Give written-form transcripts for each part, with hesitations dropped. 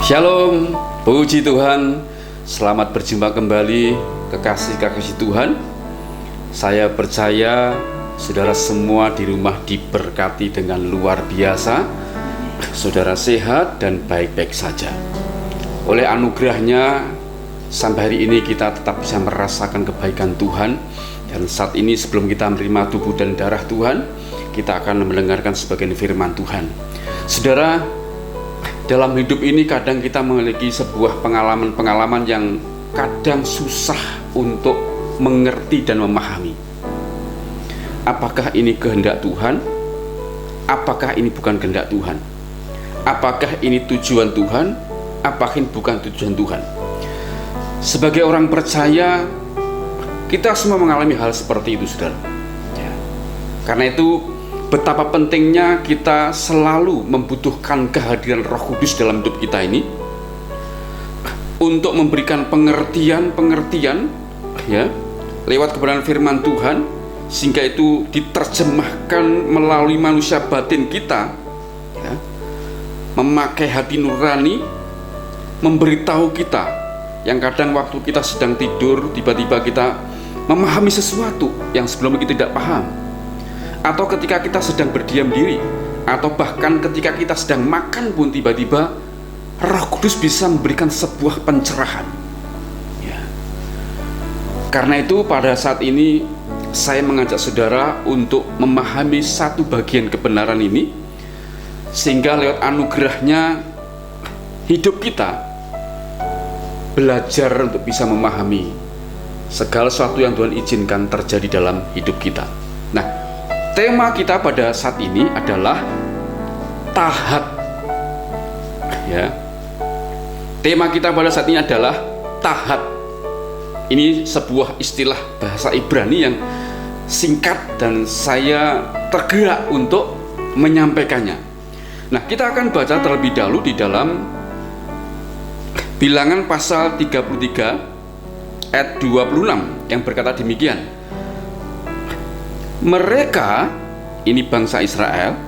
Shalom, puji Tuhan. Selamat berjumpa kembali kekasih-kekasih Tuhan. Saya percaya saudara semua di rumah diberkati dengan luar biasa. Saudara sehat dan baik-baik saja. Oleh anugerahnya sampai hari ini kita tetap bisa merasakan kebaikan Tuhan. Dan saat ini sebelum kita menerima tubuh dan darah Tuhan, kita akan mendengarkan sebagian firman Tuhan. Saudara, dalam hidup ini kadang kita memiliki sebuah pengalaman-pengalaman yang kadang susah untuk mengerti dan memahami. Apakah ini kehendak Tuhan? Apakah ini bukan kehendak Tuhan? Apakah ini tujuan Tuhan? Apakah ini bukan tujuan Tuhan? Sebagai orang percaya, kita semua mengalami hal seperti itu, saudara. Karena itu, betapa pentingnya kita selalu membutuhkan kehadiran Roh Kudus dalam hidup kita ini untuk memberikan pengertian ya, lewat kebenaran firman Tuhan, sehingga itu diterjemahkan melalui manusia batin kita ya, memakai hati nurani, memberitahu kita yang kadang waktu kita sedang tidur tiba-tiba kita memahami sesuatu yang sebelumnya kita tidak paham, atau ketika kita sedang berdiam diri, atau bahkan ketika kita sedang makan pun tiba-tiba Roh Kudus bisa memberikan sebuah pencerahan ya. Karena itu pada saat ini saya mengajak saudara untuk memahami satu bagian kebenaran ini, sehingga lewat anugerahnya hidup kita belajar untuk bisa memahami segala sesuatu yang Tuhan izinkan terjadi dalam hidup kita. Nah, tema kita pada saat ini adalah tahat ya. Tema kita pada saat ini adalah tahat. Ini sebuah istilah bahasa Ibrani yang singkat dan saya tergerak untuk menyampaikannya. Nah, kita akan baca terlebih dahulu di dalam Bilangan pasal 33 ayat 26 yang berkata demikian. Mereka, ini bangsa Israel,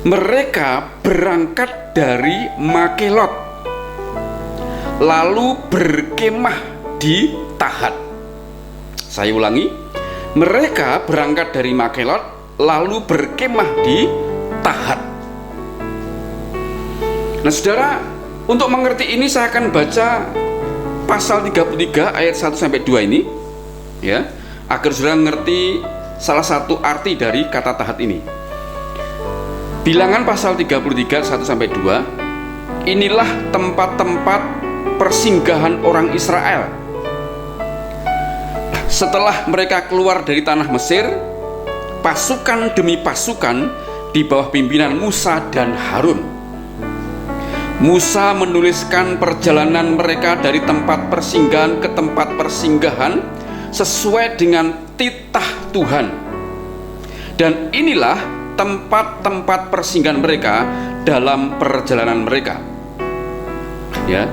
mereka berangkat dari Makelot, lalu berkemah di Tahat. Saya ulangi, mereka berangkat dari Makelot, lalu berkemah di Tahat. Nah, saudara, untuk mengerti ini saya akan baca pasal 33 ayat 1-2 ini ya, agar saudara mengerti salah satu arti dari kata tahat ini. Bilangan pasal 33 1-2, inilah tempat-tempat persinggahan orang Israel setelah mereka keluar dari tanah Mesir, pasukan demi pasukan di bawah pimpinan Musa dan Harun. Musa menuliskan perjalanan mereka dari tempat persinggahan ke tempat persinggahan sesuai dengan titah Tuhan. Dan inilah tempat-tempat persinggahan mereka dalam perjalanan mereka. Ya.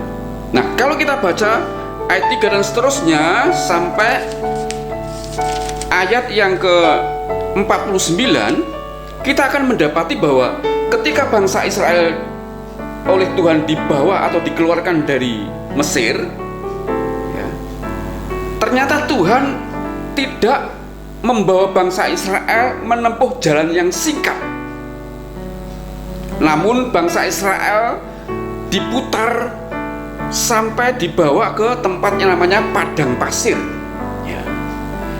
Nah, kalau kita baca ayat 3 dan seterusnya sampai ayat yang ke-49, kita akan mendapati bahwa ketika bangsa Israel oleh Tuhan dibawa atau dikeluarkan dari Mesir ya, ternyata Tuhan tidak membawa bangsa Israel menempuh jalan yang singkat, namun bangsa Israel diputar sampai dibawa ke tempat yang namanya padang pasir ya.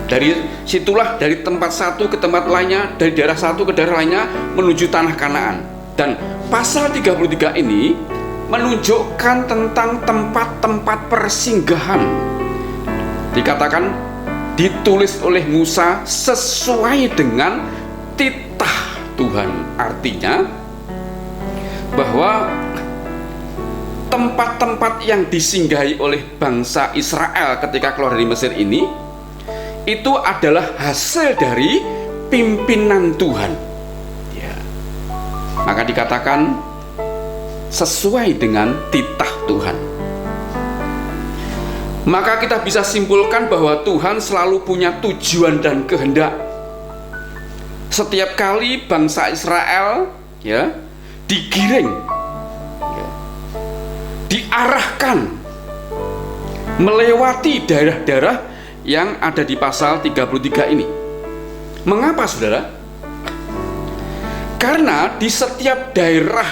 Dari situlah, dari tempat satu ke tempat lainnya, dari daerah satu ke daerah lainnya menuju tanah Kanaan. Dan pasal 33 ini menunjukkan tentang tempat-tempat persinggahan. Dikatakan ditulis oleh Musa sesuai dengan titah Tuhan. Artinya bahwa tempat-tempat yang disinggahi oleh bangsa Israel ketika keluar dari Mesir ini, itu adalah hasil dari pimpinan Tuhan. Maka dikatakan sesuai dengan titah Tuhan. Maka kita bisa simpulkan bahwa Tuhan selalu punya tujuan dan kehendak. Setiap kali bangsa Israel ya digiring ya, diarahkan melewati daerah-daerah yang ada di pasal 33 ini. Mengapa, saudara? Karena di setiap daerah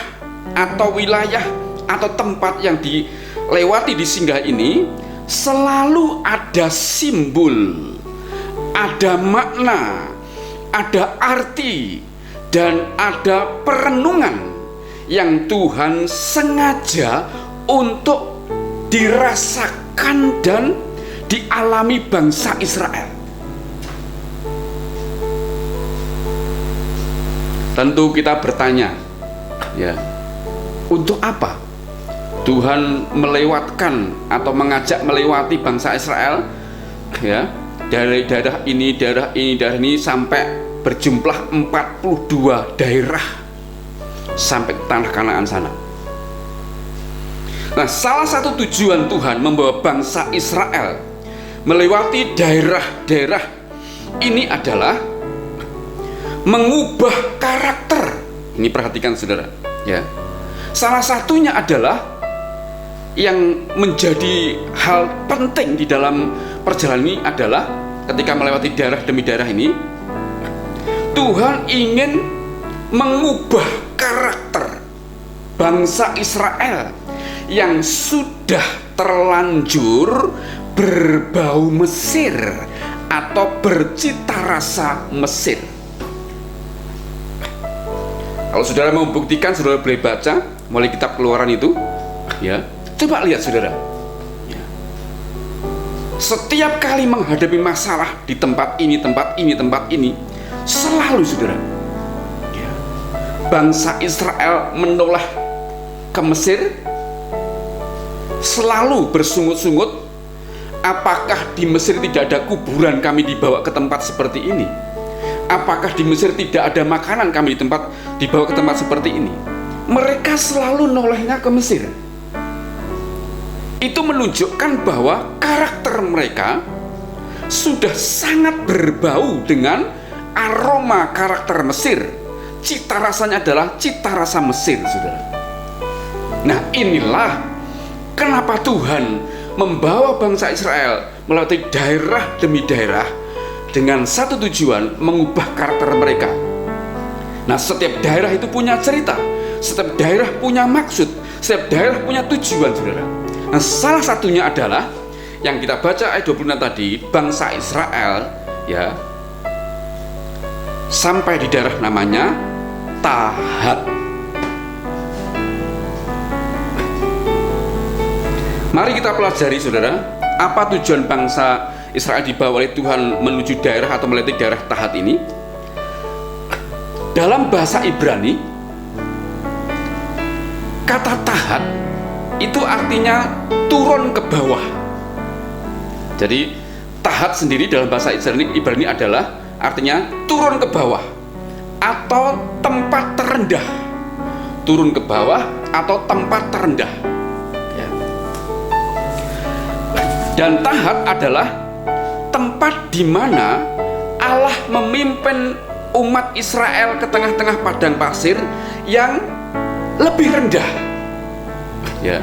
atau wilayah atau tempat yang dilewati di singgah ini selalu ada simbol, ada makna, ada arti, dan ada perenungan yang Tuhan sengaja untuk dirasakan dan dialami bangsa Israel. Tentu kita bertanya, ya, untuk apa Tuhan melewatkan atau mengajak melewati bangsa Israel, ya, dari daerah ini, daerah ini, daerah ini sampai berjumlah 42 daerah sampai ke tanah Kanaan sana. Nah, salah satu tujuan Tuhan membawa bangsa Israel melewati daerah-daerah ini adalah mengubah karakter. Ini perhatikan, saudara, ya. Salah satunya adalah yang menjadi hal penting di dalam perjalanan ini adalah ketika melewati daerah demi daerah ini, Tuhan ingin mengubah karakter bangsa Israel yang sudah terlanjur berbau Mesir atau bercita rasa Mesir. Kalau saudara mau buktikan, saudara boleh baca mulai kitab Keluaran itu, ya. Coba lihat, saudara, ya. Setiap kali menghadapi masalah di tempat ini, tempat ini, tempat ini, selalu, saudara, ya, bangsa Israel menoleh ke Mesir, selalu bersungut-sungut, apakah di Mesir tidak ada kuburan kami dibawa ke tempat seperti ini? Apakah di Mesir tidak ada makanan kami dibawa ke tempat seperti ini? Mereka selalu nolehnya ke Mesir. Itu menunjukkan bahwa karakter mereka sudah sangat berbau dengan aroma karakter Mesir. Cita rasanya adalah cita rasa Mesir, saudara. Nah, inilah kenapa Tuhan membawa bangsa Israel melewati daerah demi daerah dengan satu tujuan, mengubah karakter mereka. Nah, setiap daerah itu punya cerita, setiap daerah punya maksud, setiap daerah punya tujuan, saudara. Nah, salah satunya adalah yang kita baca ayat 26 tadi, bangsa Israel, ya, sampai di daerah namanya Tahat. Mari kita pelajari, saudara, apa tujuan bangsa Israel dibawa oleh Tuhan menuju daerah atau melewati daerah Tahat ini. Dalam bahasa Ibrani, kata Tahat itu artinya turun ke bawah. Jadi Tahat sendiri dalam bahasa Ibrani adalah artinya turun ke bawah atau tempat terendah. Turun ke bawah atau tempat terendah, ya. Dan Tahat adalah tempat di mana Allah memimpin umat Israel ke tengah-tengah padang pasir yang lebih rendah, ya.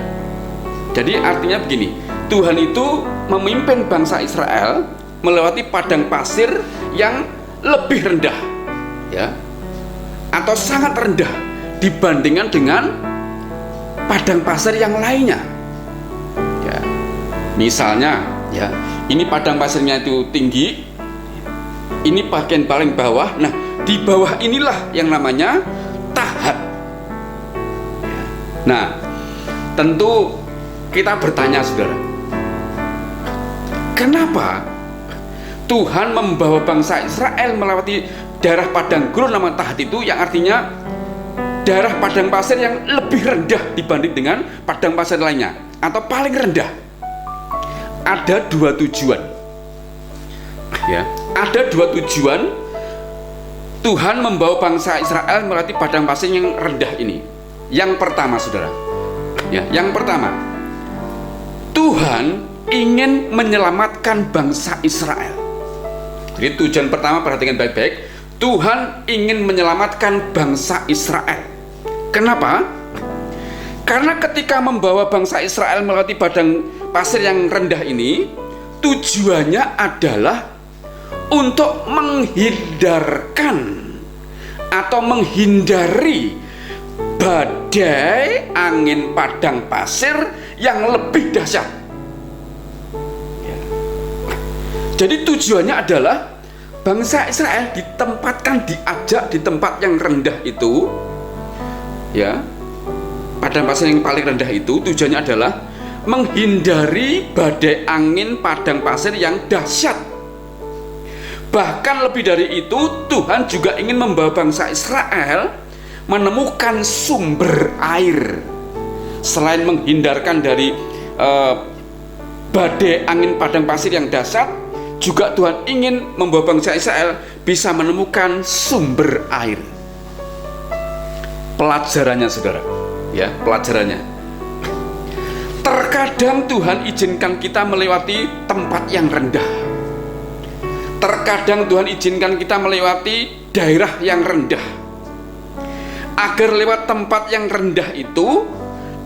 Jadi artinya begini, Tuhan itu memimpin bangsa Israel melewati padang pasir yang lebih rendah, ya, atau sangat rendah dibandingkan dengan padang pasir yang lainnya, ya. Misalnya, ya, ini padang pasirnya itu tinggi, ini bagian paling bawah. Nah, di bawah inilah yang namanya Tahat. Nah, tentu kita bertanya, saudara, kenapa Tuhan membawa bangsa Israel melewati daerah padang gurun nama Tahat itu, yang artinya daerah padang pasir yang lebih rendah dibanding dengan padang pasir lainnya atau paling rendah? Ada dua tujuan, ya. Ada dua tujuan Tuhan membawa bangsa Israel melewati padang pasir yang rendah ini. Yang pertama, saudara, ya, yang pertama, Tuhan ingin menyelamatkan bangsa Israel. Jadi tujuan pertama, perhatikan baik-baik, Tuhan ingin menyelamatkan bangsa Israel. Kenapa? Karena ketika membawa bangsa Israel melewati padang pasir yang rendah ini, tujuannya adalah untuk menghindarkan atau menghindari badai angin padang pasir yang lebih dahsyat. Jadi tujuannya adalah bangsa Israel diajak di tempat yang rendah itu, ya, padang pasir yang paling rendah itu tujuannya adalah menghindari badai angin padang pasir yang dahsyat. Bahkan lebih dari itu, Tuhan juga ingin membawa bangsa Israel menemukan sumber air. Selain menghindarkan dari badai angin padang pasir yang dahsyat, juga Tuhan ingin membawa bangsa Israel bisa menemukan sumber air. Pelajarannya, saudara, ya, pelajarannya. Terkadang Tuhan izinkan kita melewati tempat yang rendah. Terkadang Tuhan izinkan kita melewati daerah yang rendah. Agar lewat tempat yang rendah itu,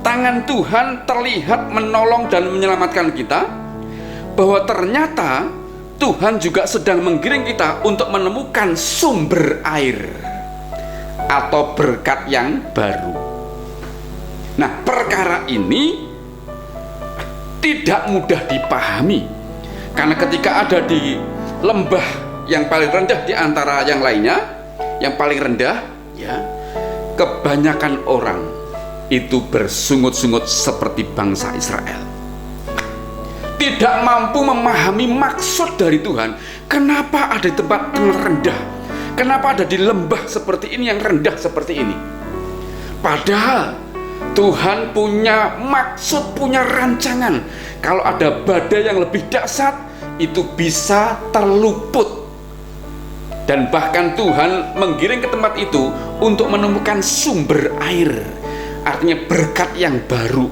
tangan Tuhan terlihat menolong dan menyelamatkan kita, bahwa ternyata Tuhan juga sedang menggiring kita untuk menemukan sumber air atau berkat yang baru. Nah, perkara ini tidak mudah dipahami, karena ketika ada di lembah yang paling rendah di antara yang lainnya, yang paling rendah, ya, kebanyakan orang itu bersungut-sungut seperti bangsa Israel. Tidak mampu memahami maksud dari Tuhan. Kenapa ada di tempat yang rendah? Kenapa ada di lembah seperti ini, yang rendah seperti ini? Padahal Tuhan punya maksud, punya rancangan. Kalau ada badai yang lebih dahsyat, itu bisa terluput. Dan bahkan Tuhan menggiring ke tempat itu untuk menemukan sumber air. Artinya berkat yang baru.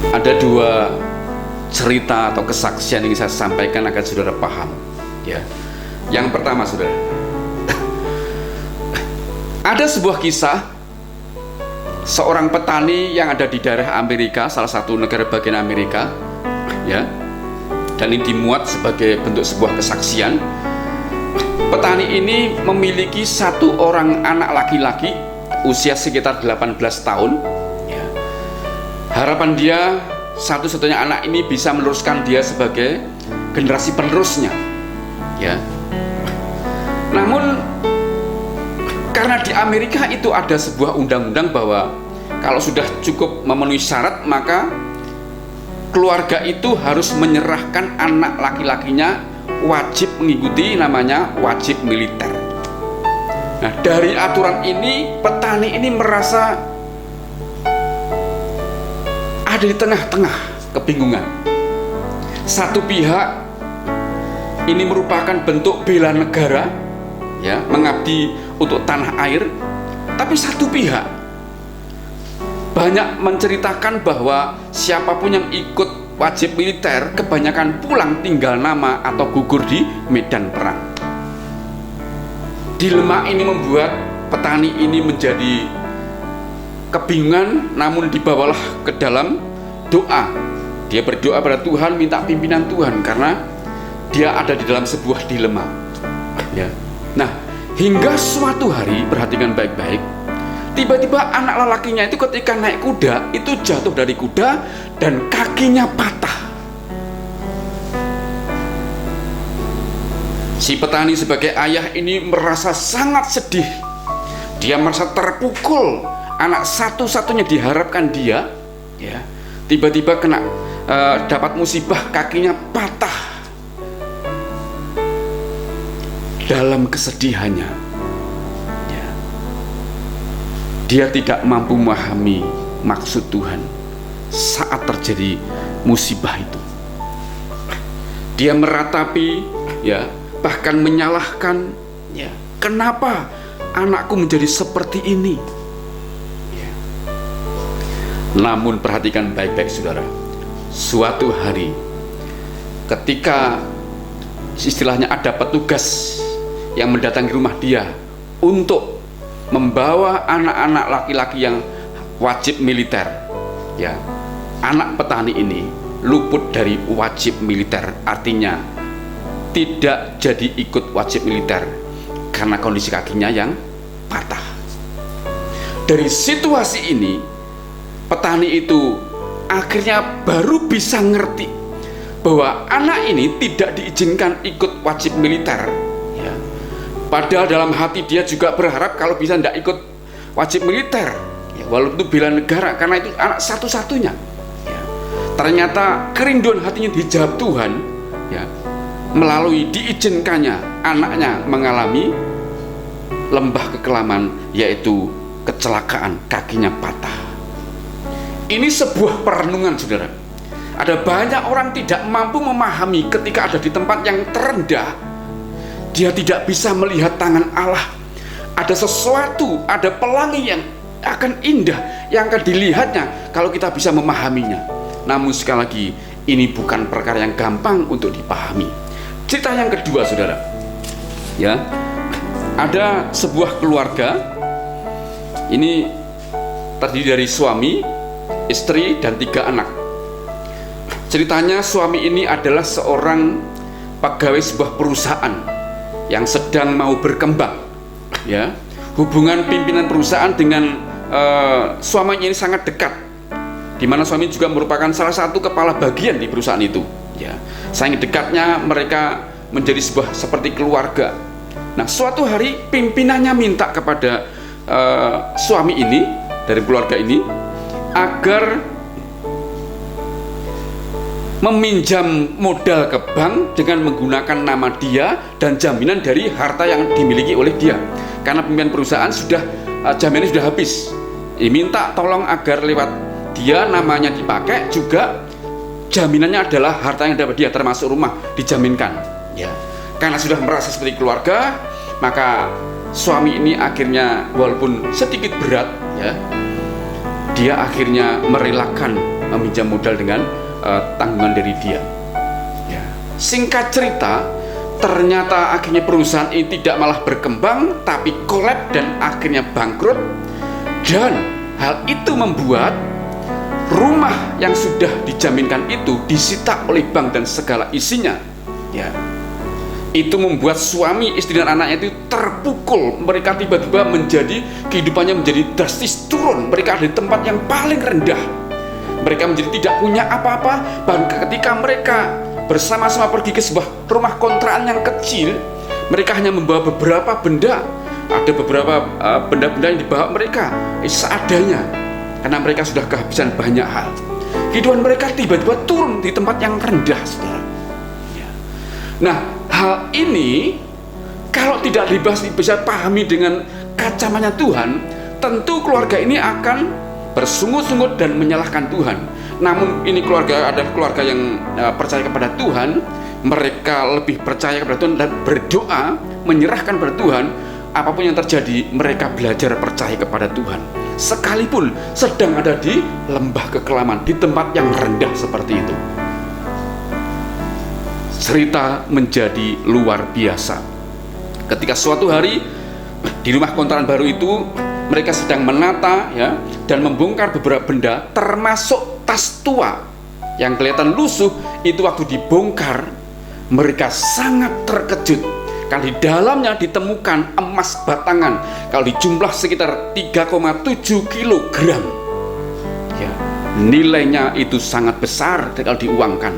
Ada dua cerita atau kesaksian yang saya sampaikan agar saudara paham, ya. Yang pertama, saudara, ada sebuah kisah seorang petani yang ada di daerah Amerika, salah satu negara bagian Amerika, ya. Dan ini dimuat sebagai bentuk sebuah kesaksian. Petani ini memiliki satu orang anak laki-laki usia sekitar 18 tahun. Harapan dia satu-satunya anak ini bisa meneruskan dia sebagai generasi penerusnya, ya. Namun karena di Amerika itu ada sebuah undang-undang bahwa kalau sudah cukup memenuhi syarat, maka keluarga itu harus menyerahkan anak laki-lakinya, wajib mengikuti namanya wajib militer. Nah, dari aturan ini petani ini merasa ada di tengah-tengah kebingungan. Satu pihak ini merupakan bentuk bela negara, ya, mengabdi untuk tanah air. Tapi satu pihak banyak menceritakan bahwa siapapun yang ikut wajib militer kebanyakan pulang tinggal nama atau gugur di medan perang. Dilema ini membuat petani ini menjadi kebingungan, namun dibawalah ke dalam doa. Dia berdoa pada Tuhan, minta pimpinan Tuhan, karena dia ada di dalam sebuah dilema, ya. Nah, hingga suatu hari, perhatikan baik-baik, tiba-tiba anak lelakinya itu ketika naik kuda itu jatuh dari kuda dan kakinya patah. Si petani sebagai ayah ini merasa sangat sedih. Dia merasa terpukul. Anak satu-satunya diharapkan dia, ya, tiba-tiba kena dapat musibah, kakinya patah. Dalam kesedihannya, ya, dia tidak mampu memahami maksud Tuhan saat terjadi musibah itu. Dia meratapi, ya, bahkan menyalahkan, ya, kenapa anakku menjadi seperti ini. Namun perhatikan baik-baik, saudara. Suatu hari ketika istilahnya ada petugas yang mendatangi rumah dia untuk membawa anak-anak laki-laki yang wajib militer. Ya, anak petani ini luput dari wajib militer, artinya tidak jadi ikut wajib militer karena kondisi kakinya yang patah. Dari situasi ini, petani itu akhirnya baru bisa ngerti bahwa anak ini tidak diizinkan ikut wajib militer. Ya. Padahal dalam hati dia juga berharap kalau bisa tidak ikut wajib militer, ya, walaupun itu bela negara, karena itu anak satu-satunya. Ya. Ternyata kerinduan hatinya dijawab Tuhan, ya, melalui diizinkannya anaknya mengalami lembah kekelaman, yaitu kecelakaan, kakinya patah. Ini sebuah perenungan, saudara. Ada banyak orang tidak mampu memahami ketika ada di tempat yang terendah, dia tidak bisa melihat tangan Allah. Ada sesuatu, ada pelangi yang akan indah yang akan dilihatnya kalau kita bisa memahaminya. Namun sekali lagi, ini bukan perkara yang gampang untuk dipahami. Cerita yang kedua, saudara, ya, ada sebuah keluarga. Ini terdiri dari suami, istri, dan 3 anak. Ceritanya suami ini adalah seorang pegawai sebuah perusahaan yang sedang mau berkembang. Ya, hubungan pimpinan perusahaan dengan suaminya ini sangat dekat, di mana suami juga merupakan salah satu kepala bagian di perusahaan itu. Ya, sangat dekatnya mereka menjadi sebuah seperti keluarga. Nah, suatu hari pimpinannya minta kepada suami ini dari keluarga ini agar meminjam modal ke bank dengan menggunakan nama dia dan jaminan dari harta yang dimiliki oleh dia, karena pimpinan perusahaan sudah jaminannya sudah habis. Minta tolong agar lewat dia namanya dipakai, juga jaminannya adalah harta yang dapat dia termasuk rumah dijaminkan. Ya, karena sudah merasa seperti keluarga, maka suami ini akhirnya walaupun sedikit berat, ya, dia akhirnya merelakan meminjam modal dengan tanggungan dari dia. Ya. Singkat cerita, ternyata akhirnya perusahaan ini tidak malah berkembang, tapi kolab dan akhirnya bangkrut. Dan hal itu membuat rumah yang sudah dijaminkan itu disita oleh bank dan segala isinya. Ya. Itu membuat suami, istri dan anaknya itu terpukul. Mereka tiba-tiba menjadi, kehidupannya menjadi drastis turun. Mereka ada di tempat yang paling rendah. Mereka menjadi tidak punya apa-apa. Bahkan ketika mereka bersama-sama pergi ke sebuah rumah kontrakan yang kecil, mereka hanya membawa beberapa benda. Ada beberapa benda-benda yang dibawa mereka seadanya, karena mereka sudah kehabisan banyak hal. Kehidupan mereka tiba-tiba turun di tempat yang rendah, saudara. Nah, hal ini kalau tidak bisa pahami dengan kacamata Tuhan, tentu keluarga ini akan bersungut-sungut dan menyalahkan Tuhan. Namun ini keluarga adalah keluarga yang percaya kepada Tuhan. Mereka lebih percaya kepada Tuhan dan berdoa, menyerahkan kepada Tuhan. Apapun yang terjadi, mereka belajar percaya kepada Tuhan, sekalipun sedang ada di lembah kekelaman, di tempat yang rendah seperti itu. Cerita menjadi luar biasa ketika suatu hari di rumah kontrakan baru itu mereka sedang menata, ya, dan membongkar beberapa benda, termasuk tas tua yang kelihatan lusuh. Itu waktu dibongkar, mereka sangat terkejut karena di dalamnya ditemukan emas batangan, kalau dijumlah sekitar 3,7 kilogram. Ya, nilainya itu sangat besar kalau diuangkan.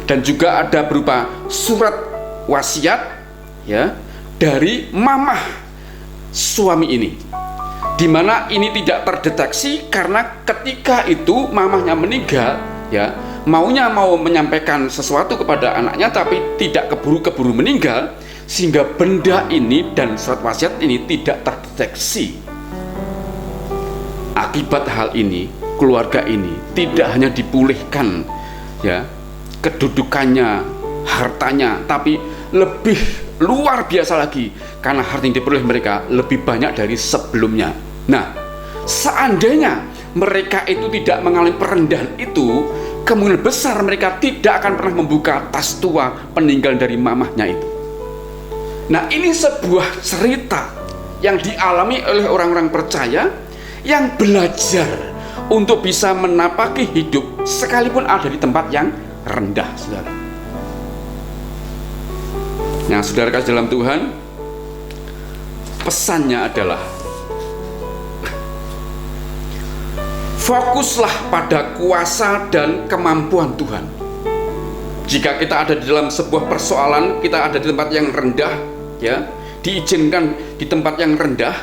Dan juga ada berupa surat wasiat, ya, dari mamah suami ini, di mana ini tidak terdeteksi karena ketika itu mamahnya meninggal, ya, mau menyampaikan sesuatu kepada anaknya tapi tidak keburu-keburu meninggal, sehingga benda ini dan surat wasiat ini tidak terdeteksi. Akibat hal ini, keluarga ini tidak hanya dipulihkan, ya, kedudukannya, hartanya, tapi lebih luar biasa lagi karena harta yang diperoleh mereka lebih banyak dari sebelumnya. Nah, seandainya mereka itu tidak mengalami perendahan itu, kemungkinan besar mereka tidak akan pernah membuka tas tua peninggalan dari mamahnya itu. Nah, ini sebuah cerita yang dialami oleh orang-orang percaya yang belajar untuk bisa menapaki hidup sekalipun ada di tempat yang rendah, saudara. Nah, saudara kasih dalam Tuhan, pesannya adalah fokuslah pada kuasa dan kemampuan Tuhan. Jika kita ada di dalam sebuah persoalan, kita ada di tempat yang rendah, ya, diizinkan di tempat yang rendah,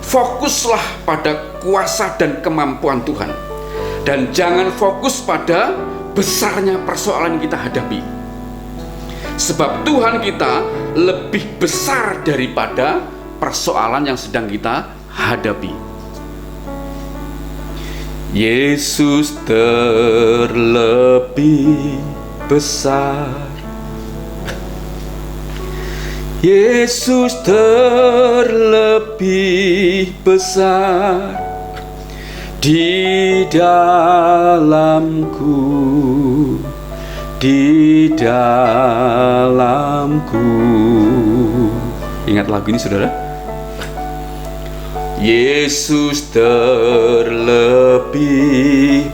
fokuslah pada kuasa dan kemampuan Tuhan, dan jangan fokus pada besarnya persoalan yang kita hadapi, sebab Tuhan kita lebih besar daripada persoalan yang sedang kita hadapi. Yesus terlebih besar, Yesus terlebih besar di dalamku, di dalamku. Ingat lagu ini, saudara? Yesus terlebih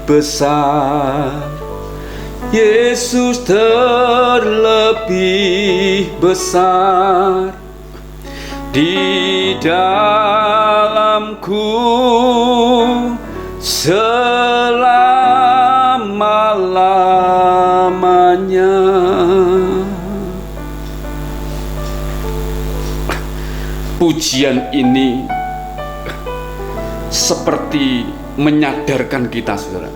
besar, Yesus terlebih besar di dalamku selama-lamanya. Pujian ini seperti menyadarkan kita, saudara,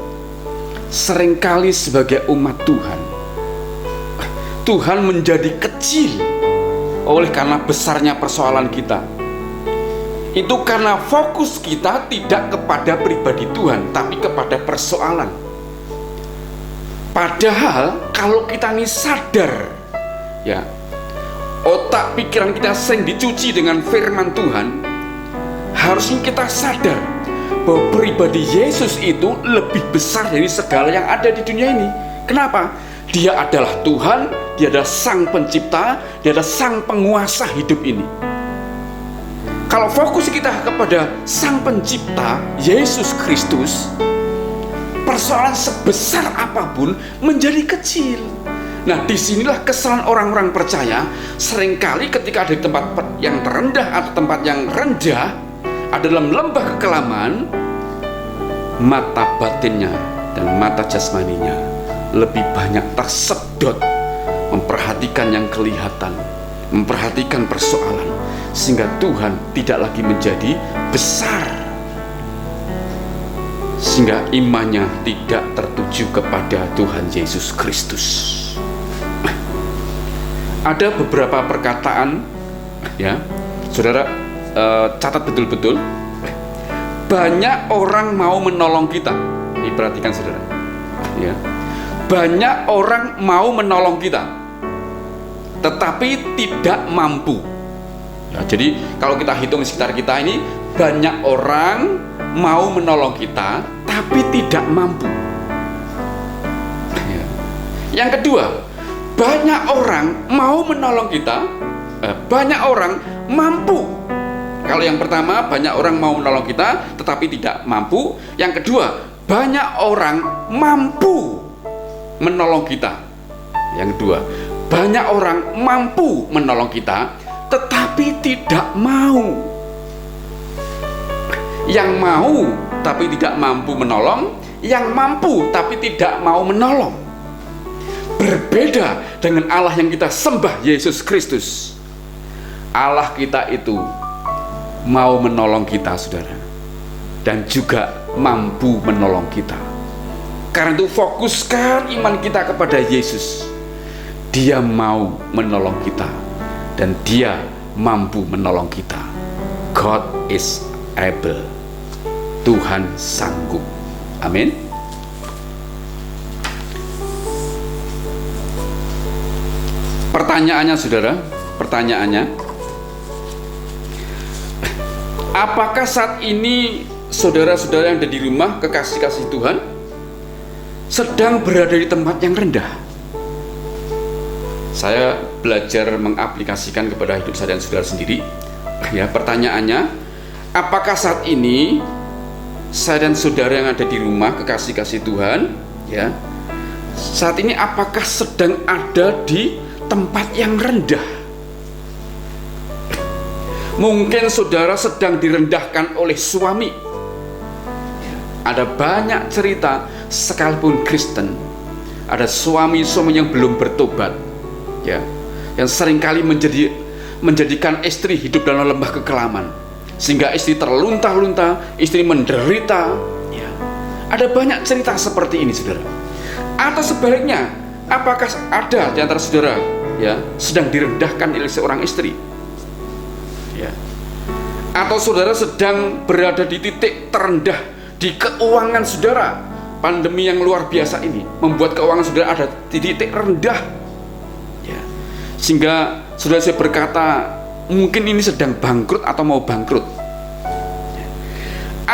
seringkali sebagai umat Tuhan, Tuhan menjadi kecil oleh karena besarnya persoalan kita. Itu karena fokus kita tidak kepada pribadi Tuhan, tapi kepada persoalan. Padahal kalau kita ini sadar, ya, otak pikiran kita sering dicuci dengan firman Tuhan, harusnya kita sadar bahwa pribadi Yesus itu lebih besar dari segala yang ada di dunia ini. Kenapa? Dia adalah Tuhan, dia adalah Sang Pencipta, dia adalah Sang Penguasa hidup ini. Kalau fokus kita kepada Sang Pencipta, Yesus Kristus, persoalan sebesar apapun menjadi kecil. Nah, disinilah kesalahan orang-orang percaya. Seringkali ketika ada di tempat yang terendah atau tempat yang rendah, ada dalam lembah kekelaman, mata batinnya dan mata jasmaninya lebih banyak tersedot memperhatikan yang kelihatan, memperhatikan persoalan, sehingga Tuhan tidak lagi menjadi besar, sehingga imannya tidak tertuju kepada Tuhan Yesus Kristus. Ada beberapa perkataan, ya, saudara, catat betul-betul. Banyak orang mau menolong kita. Ini perhatikan, saudara, ya. Banyak orang mau menolong kita, tetapi tidak mampu. Ya, jadi kalau kita hitung sekitar kita ini, banyak orang mau menolong kita, tapi tidak mampu. Ya. Yang kedua, banyak orang mau menolong kita, banyak orang mampu. Kalau yang pertama, banyak orang mau menolong kita tetapi tidak mampu. Yang kedua, banyak orang mampu menolong kita. Yang kedua, banyak orang mampu menolong kita tetapi tidak mau. Yang mau tapi tidak mampu menolong, yang mampu tapi tidak mau menolong. Berbeda dengan Allah yang kita sembah, Yesus Kristus. Allah kita itu mau menolong kita, saudara, dan juga mampu menolong kita. Karena itu fokuskan iman kita kepada Yesus. Dia mau menolong kita dan Dia mampu menolong kita. God is able. Tuhan sanggup. Amin. Pertanyaannya, saudara, pertanyaannya, apakah saat ini saudara-saudara yang ada di rumah, kekasih-kasih Tuhan, sedang berada di tempat yang rendah? Saya belajar mengaplikasikan kepada hidup saya dan saudara sendiri. Ya, pertanyaannya, apakah saat ini saya dan saudara yang ada di rumah, kekasih-kasih Tuhan, ya, saat ini apakah sedang ada di tempat yang rendah? Mungkin saudara sedang direndahkan oleh suami. Ada banyak cerita, sekalipun Kristen, ada suami-suami yang belum bertobat, ya, yang seringkali menjadikan istri hidup dalam lembah kekelaman, sehingga istri terlunta-lunta, istri menderita, ya. Ada banyak cerita seperti ini, saudara. Atau sebaliknya, apakah ada di antara saudara, ya, sedang direndahkan oleh seorang istri, ya, atau saudara sedang berada di titik terendah di keuangan saudara? Pandemi yang luar biasa ini membuat keuangan saudara ada di titik rendah, ya, sehingga saudara saya berkata mungkin ini sedang bangkrut atau mau bangkrut, ya.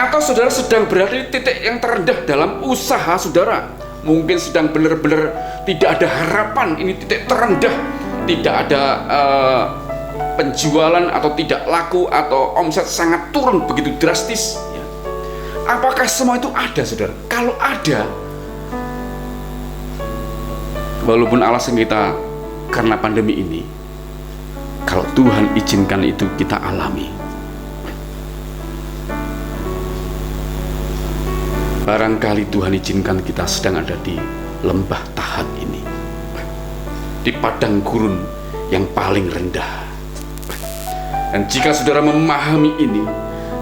Atau saudara sedang berada di titik yang terendah dalam usaha saudara, mungkin sedang benar-benar tidak ada harapan, ini titik terendah, tidak ada penjualan atau tidak laku, atau omset sangat turun begitu drastis, ya. Apakah semua itu ada, saudara? Kalau ada, walaupun alasan kita karena pandemi ini, kalau Tuhan izinkan itu kita alami, barangkali Tuhan izinkan kita sedang ada di lembah Tahat ini, di padang gurun yang paling rendah. Dan jika saudara memahami ini,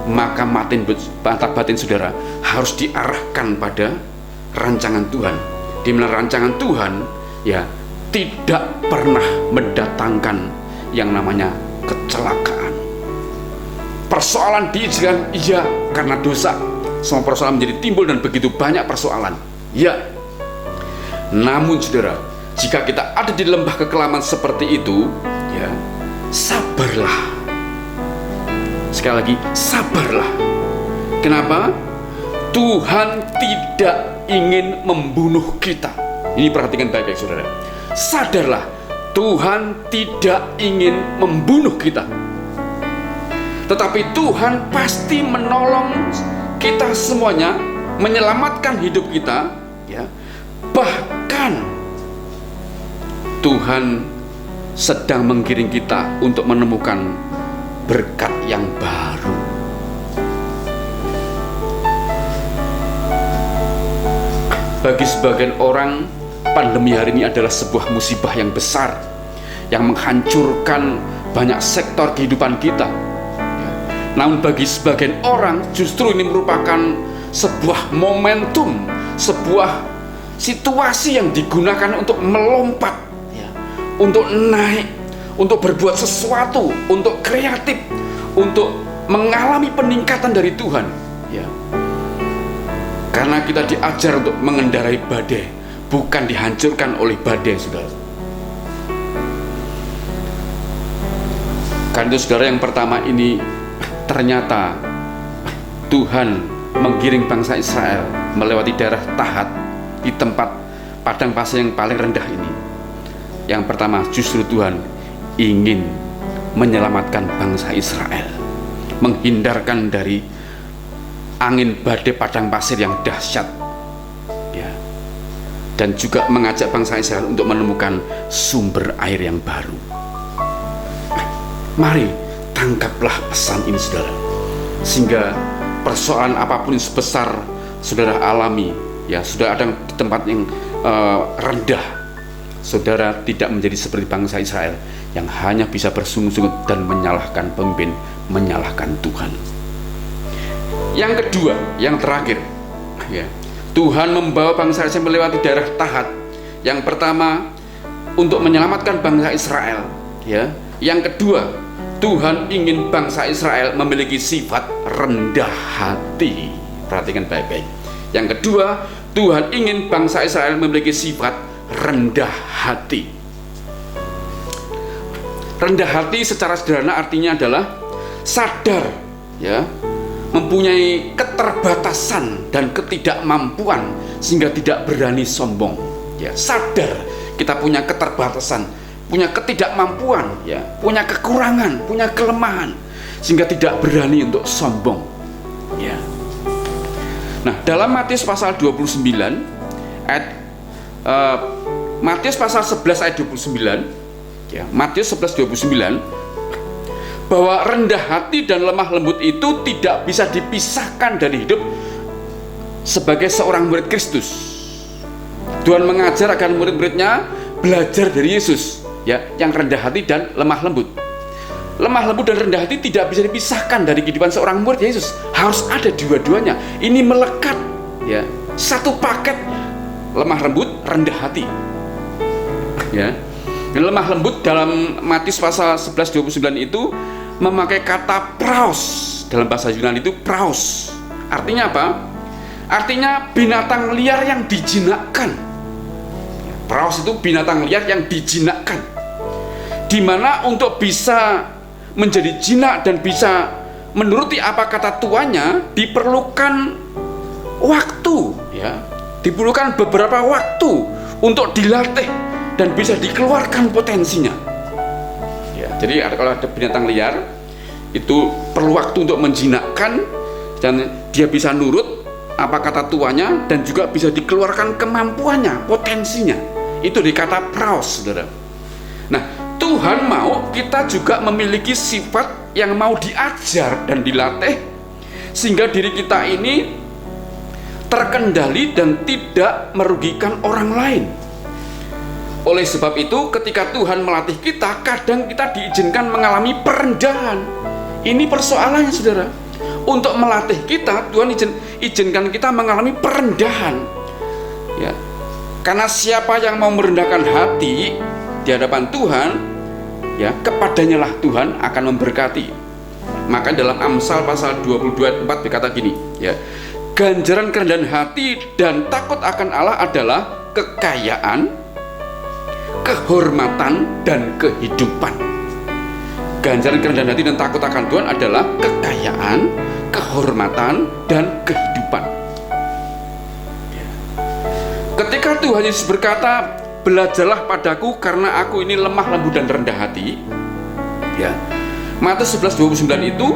maka mata batin saudara harus diarahkan pada rancangan Tuhan, di mana rancangan Tuhan, ya, tidak pernah mendatangkan yang namanya kecelakaan. Persoalan diizinkan, iya, karena dosa. Semua persoalan menjadi timbul dan begitu banyak persoalan, ya. Namun saudara, jika kita ada di lembah kekelaman seperti itu, ya, sabarlah. Sekali lagi, sabarlah. Kenapa? Tuhan tidak ingin membunuh kita. Ini perhatikan baik-baik, saudara. Sadarlah, Tuhan tidak ingin membunuh kita, tetapi Tuhan pasti menolong kita semuanya, menyelamatkan hidup kita, ya. Bahkan Tuhan sedang menggiring kita untuk menemukan berkat yang baru. Bagi sebagian orang, pandemi hari ini adalah sebuah musibah yang besar yang menghancurkan banyak sektor kehidupan kita. Namun bagi sebagian orang justru ini merupakan sebuah momentum, sebuah situasi yang digunakan untuk melompat, ya, untuk naik, untuk berbuat sesuatu, untuk kreatif, untuk mengalami peningkatan dari Tuhan, ya. Karena kita diajar untuk mengendarai badai, bukan dihancurkan oleh badai, saudara. Karena itu, saudara, yang pertama ini ternyata Tuhan menggiring bangsa Israel melewati daerah Tahat di tempat padang pasir yang paling rendah ini. Yang pertama, justru Tuhan ingin menyelamatkan bangsa Israel, menghindarkan dari angin badai padang pasir yang dahsyat, ya, dan juga mengajak bangsa Israel untuk menemukan sumber air yang baru. Mari tangkaplah pesan ini, saudara, sehingga persoalan apapun yang sebesar saudara alami, ya, sudah ada di tempat yang rendah, saudara tidak menjadi seperti bangsa Israel yang hanya bisa bersungut-sungut dan menyalahkan pemimpin, menyalahkan Tuhan. Yang kedua, yang terakhir, ya, Tuhan membawa bangsa Israel melewati daerah Tahat. Yang pertama, untuk menyelamatkan bangsa Israel, ya. Yang kedua, Tuhan ingin bangsa Israel memiliki sifat rendah hati. Perhatikan baik-baik. Yang kedua, Tuhan ingin bangsa Israel memiliki sifat rendah hati. Rendah hati secara sederhana artinya adalah sadar, ya, mempunyai keterbatasan dan ketidakmampuan sehingga tidak berani sombong, ya. Sadar kita punya keterbatasan, punya ketidakmampuan, ya, punya kekurangan, punya kelemahan, sehingga tidak berani untuk sombong. Ya. Nah, dalam Matius pasal 29 ayat Matius pasal 11 ayat 29, ya, Matius 11:29, bahwa rendah hati dan lemah lembut itu tidak bisa dipisahkan dari hidup sebagai seorang murid Kristus. Tuhan mengajar agar murid-muridnya belajar dari Yesus, ya, yang rendah hati dan lemah lembut. Lemah lembut dan rendah hati tidak bisa dipisahkan dari kehidupan seorang murid Yesus. Harus ada dua-duanya. Ini melekat, ya, satu paket, lemah lembut, rendah hati. Ya. Lemah lembut dalam Matius pasal 11:29 itu memakai kata praos. Dalam bahasa Yunani itu praos. Artinya apa? Artinya binatang liar yang dijinakkan. Praos itu binatang liar yang dijinakkan, dimana untuk bisa menjadi jinak dan bisa menuruti apa kata tuannya diperlukan waktu, ya, diperlukan beberapa waktu untuk dilatih dan bisa dikeluarkan potensinya. Ya, jadi kalau ada binatang liar itu perlu waktu untuk menjinakkan dan dia bisa nurut apa kata tuannya dan juga bisa dikeluarkan kemampuannya, potensinya. Itu dikata praos, saudara. Nah, Tuhan mau kita juga memiliki sifat yang mau diajar dan dilatih sehingga diri kita ini terkendali dan tidak merugikan orang lain. Oleh sebab itu, ketika Tuhan melatih kita, kadang kita diizinkan mengalami perendahan. Ini persoalannya, saudara. Untuk melatih kita, Tuhan izinkan kita mengalami perendahan, ya. Karena siapa yang mau merendahkan hati di hadapan Tuhan, ya, kepadanya lah Tuhan akan memberkati. Maka dalam Amsal pasal 22:4 berkata gini, ya, ganjaran kerendahan hati dan takut akan Allah adalah kekayaan, kehormatan, dan kehidupan. Ganjaran kerendahan hati dan takut akan Tuhan adalah kekayaan, kehormatan, dan kehidupan. Ketika Tuhan Yesus berkata, belajarlah padaku karena aku ini lemah lembut dan rendah hati, ya, Matius 11:29 itu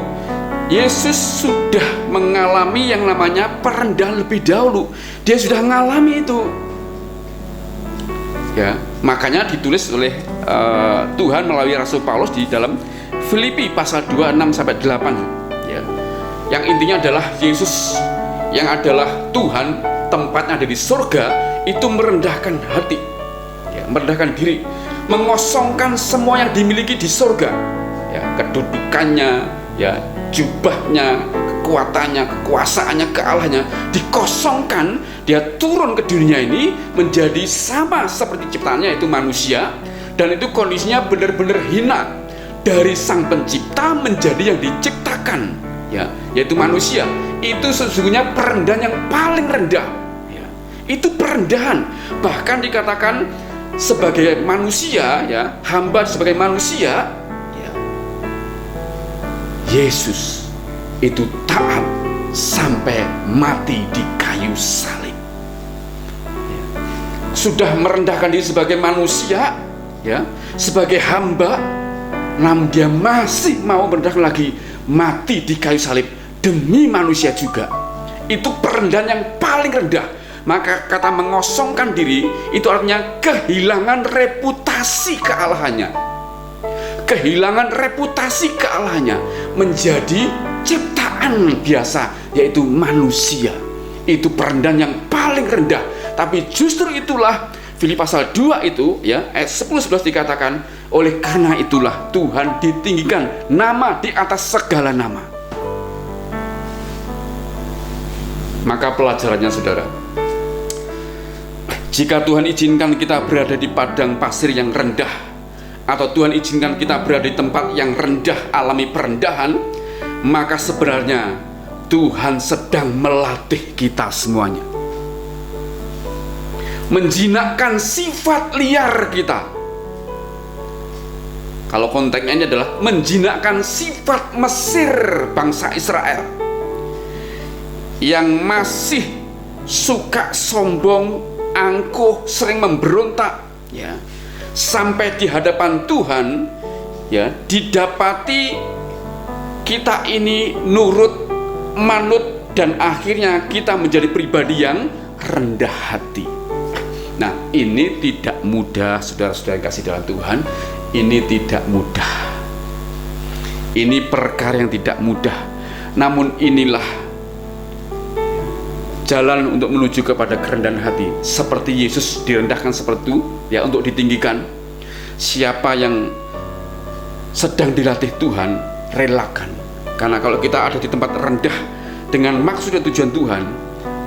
Yesus sudah mengalami yang namanya perendahan lebih dahulu. Dia sudah mengalami itu, ya. Makanya ditulis oleh Tuhan melalui Rasul Paulus di dalam Filipi pasal 2:6-8, ya, yang intinya adalah Yesus yang adalah Tuhan, tempatnya ada di surga, itu merendahkan hati, ya, merendahkan diri, mengosongkan semua yang dimiliki di surga, ya, kedudukannya, ya, jubahnya, kekuatannya, kekuasaannya, kealahannya dikosongkan. Dia turun ke dunia ini menjadi sama seperti ciptaannya, yaitu manusia, dan itu kondisinya benar-benar hina. Dari sang pencipta menjadi yang diciptakan, ya, yaitu manusia. Itu sesungguhnya perendahan yang paling rendah, ya. Itu perendahan. Bahkan dikatakan sebagai manusia, ya, hamba sebagai manusia, ya, Yesus itu taat sampai mati di kayu salib, ya. Sudah merendahkan diri sebagai manusia, ya, sebagai hamba, namun dia masih mau merendahkan lagi, mati di kayu salib demi manusia juga. Itu perendahan yang paling rendah. Maka kata mengosongkan diri itu artinya kehilangan reputasi kealahannya, kehilangan reputasi kealahannya, menjadi ciptaan biasa, yaitu manusia. Itu perendahan yang paling rendah. Tapi justru itulah Filipi pasal 2 itu, ya, ayat 10-11 dikatakan, oleh karena itulah Tuhan ditinggikan nama di atas segala nama. Maka pelajarannya, saudara, jika Tuhan izinkan kita berada di padang pasir yang rendah, atau Tuhan izinkan kita berada di tempat yang rendah, alami perendahan, maka sebenarnya Tuhan sedang melatih kita semuanya, menjinakkan sifat liar kita. Kalau konteksnya ini adalah menjinakkan sifat Mesir, bangsa Israel yang masih suka sombong, angkuh, sering memberontak, ya, sampai di hadapan Tuhan, ya, didapati kita ini nurut, manut, dan akhirnya kita menjadi pribadi yang rendah hati. Nah, ini tidak mudah, saudara-saudara yang kasih dalam Tuhan. Ini tidak mudah. Ini perkara yang tidak mudah. Namun inilah jalan untuk menuju kepada kerendahan hati. Seperti Yesus direndahkan seperti itu, ya, untuk ditinggikan. Siapa yang sedang dilatih Tuhan, relakan. Karena kalau kita ada di tempat rendah dengan maksud dan tujuan Tuhan,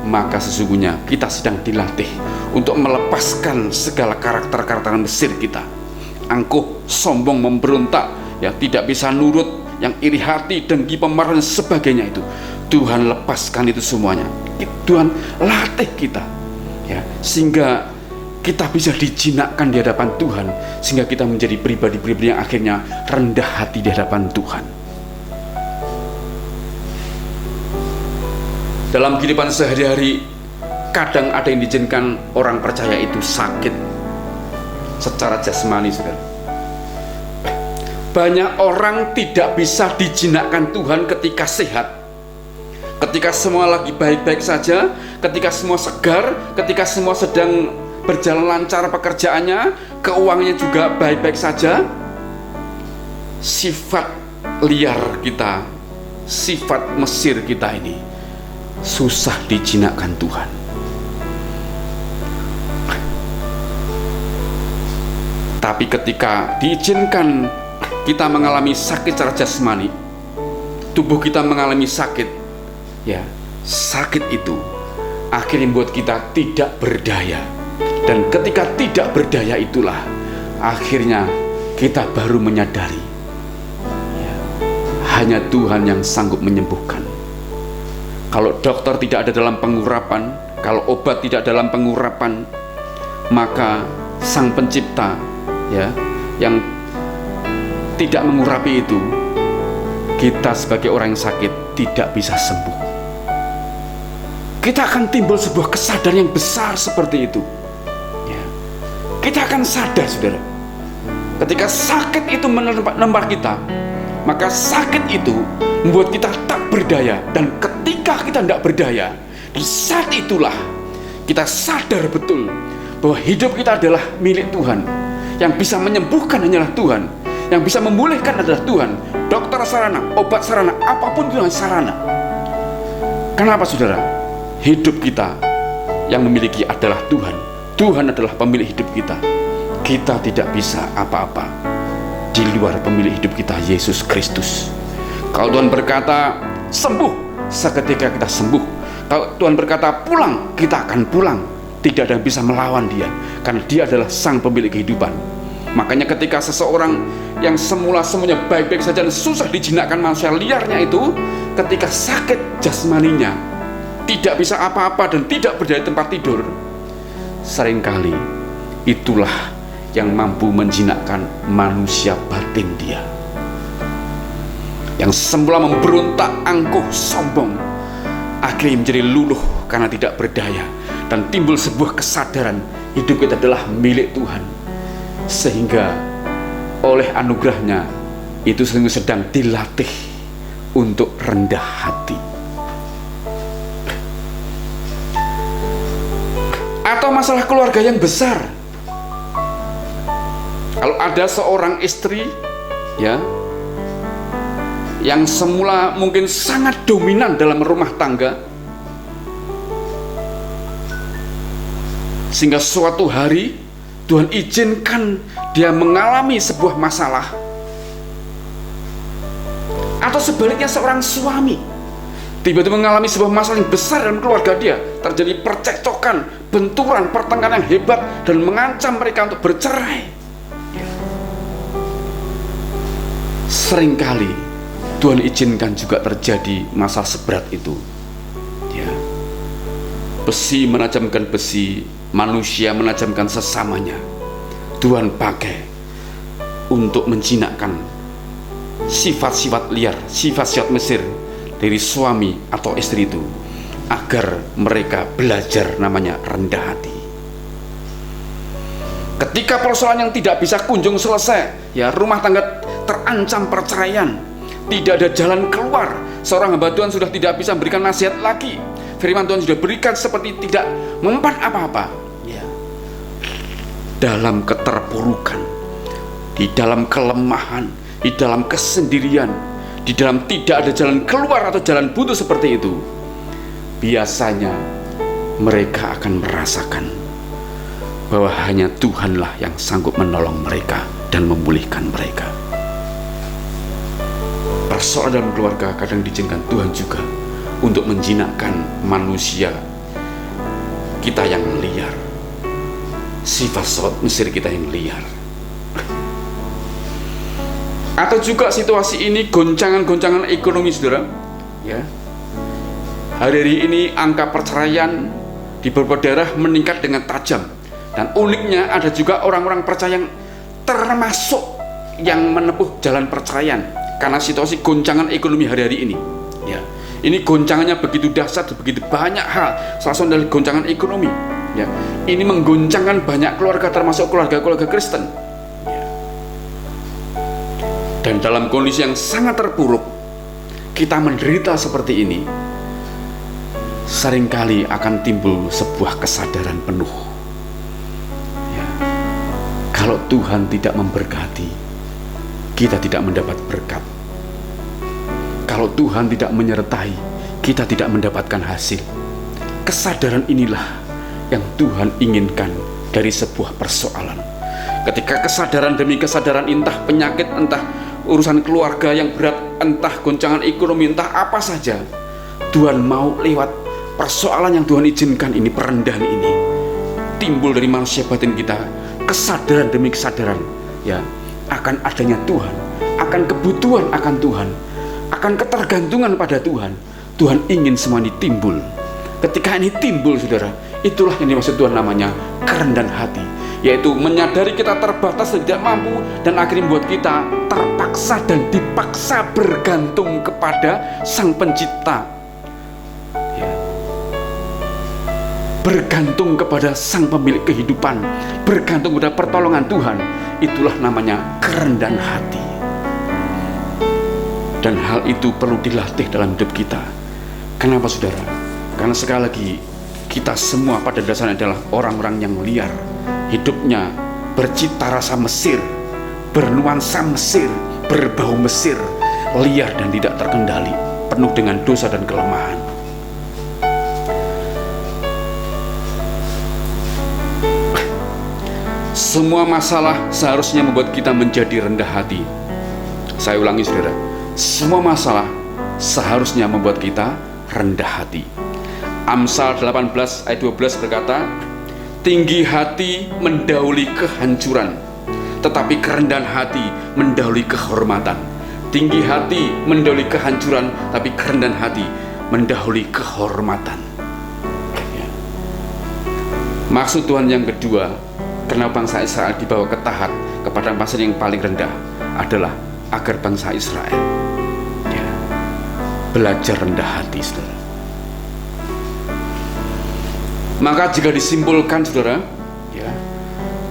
maka sesungguhnya kita sedang dilatih untuk melepaskan segala karakter-karakter Mesir kita. Angkuh, sombong, memberontak, ya, tidak bisa nurut, yang iri hati, dengki, pemarah, dan sebagainya itu. Tuhan lepaskan itu semuanya. Tuhan latih kita, ya, sehingga kita bisa dijinakkan di hadapan Tuhan, sehingga kita menjadi pribadi-pribadi yang akhirnya rendah hati di hadapan Tuhan. Dalam kehidupan sehari-hari, kadang ada yang diizinkan orang percaya itu sakit secara jasmani, saudara. Banyak orang tidak bisa dijinakkan Tuhan ketika sehat, ketika semua lagi baik-baik saja, ketika semua segar, ketika semua sedang berjalan lancar pekerjaannya, keuangannya juga baik-baik saja. Sifat liar kita, sifat Mesir kita ini susah dijinakkan Tuhan. Tapi ketika diizinkan kita mengalami sakit secara jasmani, tubuh kita mengalami sakit, ya, sakit itu akhirnya membuat kita tidak berdaya. Dan ketika tidak berdaya itulah akhirnya kita baru menyadari, ya, hanya Tuhan yang sanggup menyembuhkan. Kalau dokter tidak ada dalam pengurapan, kalau obat tidak dalam pengurapan, maka Sang Pencipta, ya, yang tidak mengurapi itu, kita sebagai orang yang sakit tidak bisa sembuh. Kita akan timbul sebuah kesadaran yang besar seperti itu, ya. Kita akan sadar, saudara, ketika sakit itu menempa kita, maka sakit itu membuat kita tak berdaya. Dan ketika kita tidak berdaya, di saat itulah kita sadar betul bahwa hidup kita adalah milik Tuhan. Yang bisa menyembuhkan hanyalah Tuhan, yang bisa memulihkan adalah Tuhan. Dokter sarana, obat sarana, apapun itu sarana. Kenapa, saudara? Hidup kita yang memiliki adalah Tuhan. Tuhan adalah pemilik hidup kita. Kita tidak bisa apa-apa di luar pemilik hidup kita, Yesus Kristus. Kalau Tuhan berkata sembuh, seketika kita sembuh. Kalau Tuhan berkata pulang, kita akan pulang. Tidak ada yang bisa melawan Dia, karena Dia adalah Sang pemilik kehidupan. Makanya ketika seseorang yang semula semuanya baik-baik saja dan susah dijinakkan manusia liarnya itu, ketika sakit jasmaninya, tidak bisa apa-apa dan tidak berdaya tempat tidur, seringkali itulah yang mampu menjinakkan manusia batin dia, yang semula memberontak, angkuh, sombong, akhirnya menjadi luluh karena tidak berdaya. Dan timbul sebuah kesadaran hidup kita adalah milik Tuhan, sehingga oleh anugerahnya itu sedang dilatih untuk rendah hati. Atau masalah keluarga yang besar, kalau ada seorang istri, ya, yang semula mungkin sangat dominan dalam rumah tangga, sehingga suatu hari Tuhan izinkan dia mengalami sebuah masalah. Atau sebaliknya seorang suami tiba-tiba mengalami sebuah masalah yang besar dalam keluarga dia, terjadi percekcokan, benturan, pertengkaran yang hebat, dan mengancam mereka untuk bercerai. Seringkali Tuhan izinkan juga terjadi masalah seberat itu, ya. Besi menajamkan besi, manusia menajamkan sesamanya. Tuhan pakai untuk menjinakkan sifat-sifat liar, sifat-sifat Mesir dari suami atau istri itu, agar mereka belajar namanya rendah hati. Ketika persoalan yang tidak bisa kunjung selesai, ya, rumah tangga terancam perceraian, Tidak ada jalan keluar. Seorang hamba Tuhan sudah tidak bisa memberikan nasihat lagi. Firman Tuhan sudah berikan seperti tidak mempan apa-apa. Ya. Dalam keterpurukan, di dalam kelemahan, di dalam kesendirian, di dalam tidak ada jalan keluar atau jalan buntu seperti itu, biasanya mereka akan merasakan bahwa hanya Tuhanlah yang sanggup menolong mereka dan memulihkan mereka. Persoalan dalam keluarga kadang diizinkan Tuhan juga untuk menjinakkan manusia kita yang liar, sifat Mesir kita yang liar. Atau juga situasi ini goncangan-goncangan ekonomi, saudara. Ya, hari ini angka perceraian di beberapa daerah meningkat dengan tajam. Dan uniknya ada juga orang-orang percaya yang termasuk yang menempuh jalan perceraian karena situasi goncangan ekonomi hari-hari ini. Ya, ini goncangannya begitu dahsyat, begitu banyak hal. Salah satu dari goncangan ekonomi. Ya, ini menggoncangkan banyak keluarga, termasuk keluarga-keluarga Kristen. Ya. Dan dalam kondisi yang sangat terpuruk, kita menderita seperti ini, seringkali akan timbul sebuah kesadaran penuh. Kalau Tuhan tidak memberkati, kita tidak mendapat berkat. Kalau Tuhan tidak menyertai, kita tidak mendapatkan hasil. Kesadaran inilah yang Tuhan inginkan dari sebuah persoalan. Ketika kesadaran demi kesadaran, entah penyakit, entah urusan keluarga yang berat, entah goncangan ekonomi, entah apa saja, Tuhan mau lewat persoalan yang Tuhan izinkan ini, perendahan ini, timbul dari manusia batin kita. Kesadaran demi kesadaran, ya, akan adanya Tuhan, akan kebutuhan akan Tuhan, akan ketergantungan pada Tuhan. Tuhan ingin semua ini timbul. Ketika ini timbul, saudara, itulah yang dimaksud Tuhan namanya kerendahan hati, yaitu menyadari kita terbatas dan tidak mampu, dan akhirnya membuat kita terpaksa dan dipaksa bergantung kepada Sang Pencipta, ya, bergantung kepada Sang Pemilik kehidupan, bergantung pada pertolongan Tuhan. Itulah namanya kerendahan hati. Dan hal itu perlu dilatih dalam hidup kita. Kenapa, saudara? Karena sekali lagi, kita semua pada dasarnya adalah orang-orang yang liar. Hidupnya bercita rasa Mesir, bernuansa Mesir, berbau Mesir, liar dan tidak terkendali, penuh dengan dosa dan kelemahan. Semua masalah seharusnya membuat kita menjadi rendah hati. Saya ulangi, saudara, semua masalah seharusnya membuat kita rendah hati. Amsal 18 ayat 12 berkata, tinggi hati mendahului kehancuran, tetapi kerendahan hati mendahului kehormatan. Tinggi hati mendahului kehancuran, tapi kerendahan hati mendahului kehormatan. Ya. Maksud Tuhan yang kedua, kenapa bangsa Israel dibawa ke Tahat, kepada masa yang paling rendah, adalah agar bangsa Israel, ya, belajar rendah hati, saudara. Maka jika disimpulkan, saudara, ya,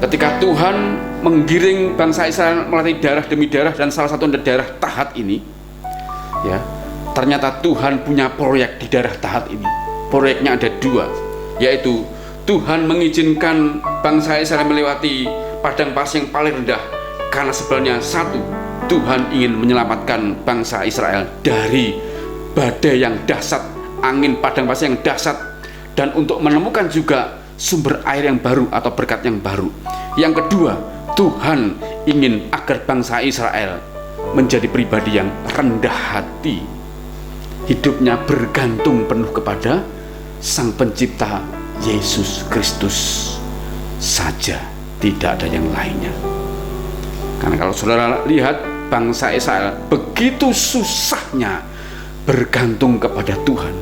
ketika Tuhan menggiring bangsa Israel melalui daerah demi daerah, dan salah satu daerah Tahat ini, ya, ternyata Tuhan punya proyek di daerah Tahat ini. Proyeknya ada dua, yaitu Tuhan mengizinkan bangsa Israel melewati padang pasir yang paling rendah karena sebenarnya satu, Tuhan ingin menyelamatkan bangsa Israel dari badai yang dahsyat, angin padang pasir yang dahsyat, dan untuk menemukan juga sumber air yang baru atau berkat yang baru. Yang kedua, Tuhan ingin agar bangsa Israel menjadi pribadi yang rendah hati, hidupnya bergantung penuh kepada Sang Pencipta Yesus Kristus saja, tidak ada yang lainnya. Karena kalau saudara lihat, bangsa Israel begitu susahnya bergantung kepada Tuhan,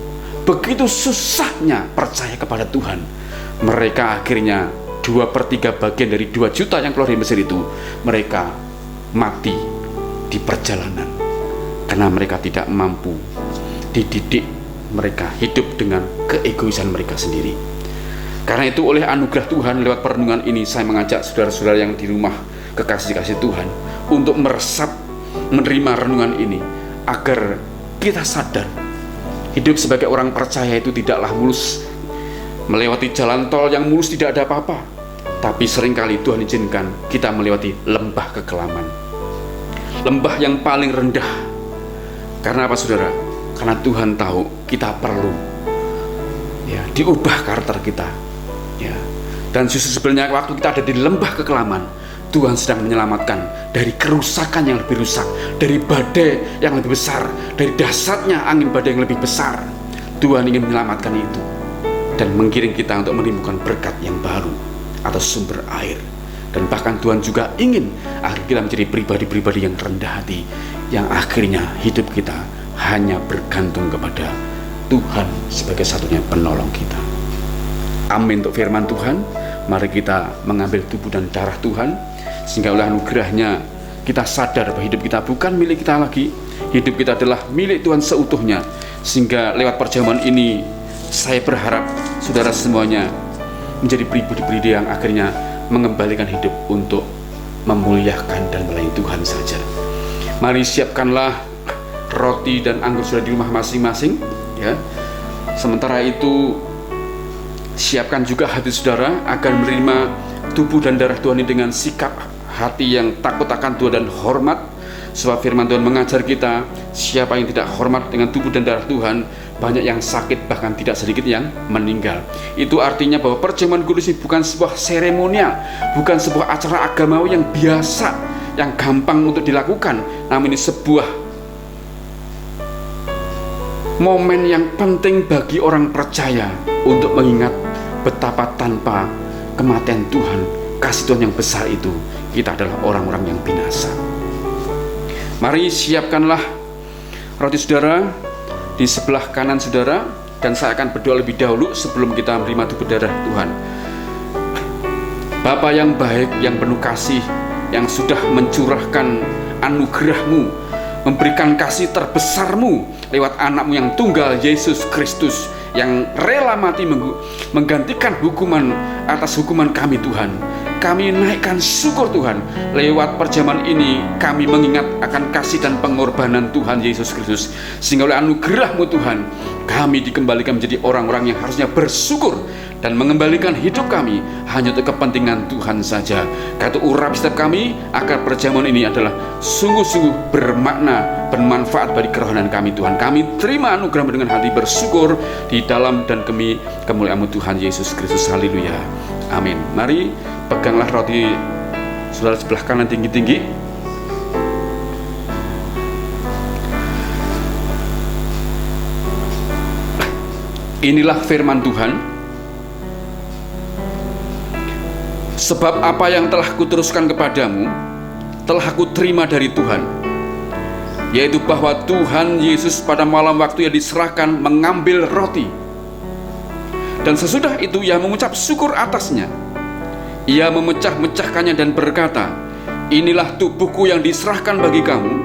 begitu susahnya percaya kepada Tuhan, mereka akhirnya 2/3 bagian dari 2 juta yang keluar dari Mesir itu, mereka mati di perjalanan karena mereka tidak mampu dididik, mereka hidup dengan keegoisan mereka sendiri. Karena itu, oleh anugerah Tuhan, lewat perenungan ini saya mengajak saudara-saudara yang di rumah, kekasih-kasih Tuhan, untuk meresap, menerima renungan ini, agar kita sadar hidup sebagai orang percaya itu tidaklah mulus. Melewati jalan tol yang mulus tidak ada apa-apa, tapi seringkali Tuhan izinkan kita melewati lembah kekelaman, lembah yang paling rendah. Karena apa saudara? Karena Tuhan tahu kita perlu diubah karakter kita, dan justru sebenarnya waktu kita ada di lembah kekelaman, Tuhan sedang menyelamatkan dari kerusakan yang lebih rusak, dari badai yang lebih besar, dari dahsyatnya angin badai yang lebih besar. Tuhan ingin menyelamatkan itu dan menggiring kita untuk menimbulkan berkat yang baru atau sumber air. Dan bahkan Tuhan juga ingin agar kita menjadi pribadi-pribadi yang rendah hati, yang akhirnya hidup kita hanya bergantung kepada Tuhan sebagai satunya penolong kita. Amin untuk firman Tuhan. Mari kita mengambil tubuh dan darah Tuhan, sehingga oleh anugerahnya kita sadar bahwa hidup kita bukan milik kita lagi. Hidup kita adalah milik Tuhan seutuhnya. Sehingga lewat perjamuan ini, saya berharap saudara semuanya menjadi pribadi-pribadi yang akhirnya mengembalikan hidup untuk memuliakan dan melayani Tuhan saja. Mari siapkanlah roti dan anggur sudah di rumah masing-masing, Sementara itu siapkan juga hati saudara agar menerima tubuh dan darah Tuhan ini dengan sikap hati yang takut akan Tuhan dan hormat. Sebab firman Tuhan mengajar kita, siapa yang tidak hormat dengan tubuh dan darah Tuhan, banyak yang sakit, bahkan tidak sedikit yang meninggal. Itu artinya bahwa perjamuan kudus ini bukan sebuah seremonial, bukan sebuah acara agamawi yang biasa, yang gampang untuk dilakukan, namun ini sebuah momen yang penting bagi orang percaya untuk mengingat betapa tanpa kematian Tuhan, kasih Tuhan yang besar itu, kita adalah orang-orang yang binasa. Mari siapkanlah roti saudara di sebelah kanan saudara, dan saya akan berdoa lebih dahulu sebelum kita menerima tubuh darah Tuhan. Bapa yang baik, yang penuh kasih, yang sudah mencurahkan anugerah-Mu, memberikan kasih terbesar-Mu lewat anak-Mu yang tunggal, Yesus Kristus, yang rela mati menggantikan hukuman atas hukuman kami Tuhan. Kami naikkan syukur Tuhan. Lewat perjamuan ini kami mengingat akan kasih dan pengorbanan Tuhan Yesus Kristus, sehingga oleh anugerah-Mu Tuhan, kami dikembalikan menjadi orang-orang yang harusnya bersyukur dan mengembalikan hidup kami hanya untuk kepentingan Tuhan saja. Kata urapi setiap kami agar perjamuan ini adalah sungguh-sungguh bermakna, bermanfaat bagi kerohanian kami Tuhan. Kami terima anugerah dengan hati bersyukur di dalam dan demi kemuliaan-Mu Tuhan Yesus Kristus. Haleluya. Amin. Mari peganglah roti saudara sebelah kanan tinggi-tinggi. Inilah firman Tuhan. Sebab apa yang telah kuteruskan kepadamu telah aku terima dari Tuhan, yaitu bahwa Tuhan Yesus pada malam waktu yang diserahkan mengambil roti, dan sesudah itu ia mengucap syukur atasnya. Ia memecah-mecahkannya dan berkata, inilah tubuhku yang diserahkan bagi kamu,